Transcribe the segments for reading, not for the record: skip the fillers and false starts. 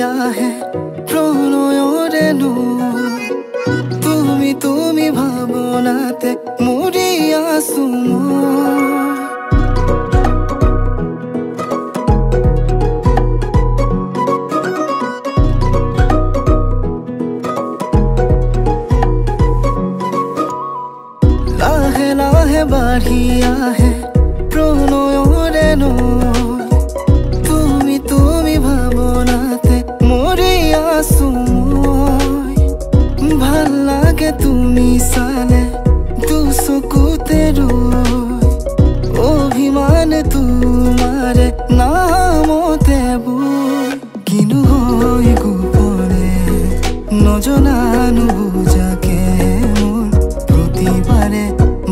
আহে প্ৰণয়ৰে নৈ তুমি তুমি ভাৱনাতে মৰি আছো মই লাহে লাহে বাঢ়ি আহে প্ৰণয়ৰে নৈ তুমি তুমি ভাৱনাতে মৰি আছো মই ভাল লাগে তুমি চালে দুচকুতে ৰৈ অভিমান তোমাৰে নামতে বৈ কিনো হৈ গোপনে নজনা নুবুজাকে মোৰ প্ৰতিবাৰে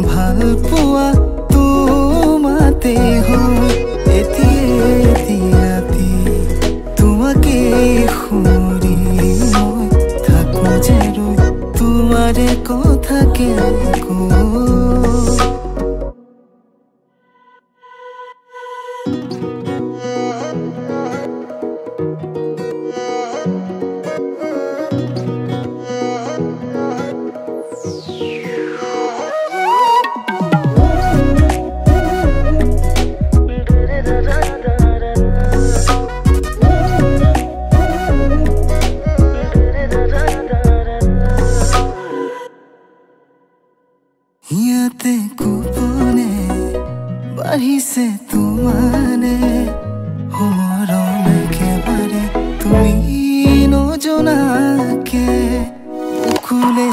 ভাল পোৱা তোমাতে হয় এতি ৰাতি তোমাকে শুনি মই থাকো যে ৰৈ তোমাৰে কথাকে ইয়াতে গোপনে বাঢ়িছে তোমাৰে মৰম একেবাৰে তুমি নজনাকে উকুলে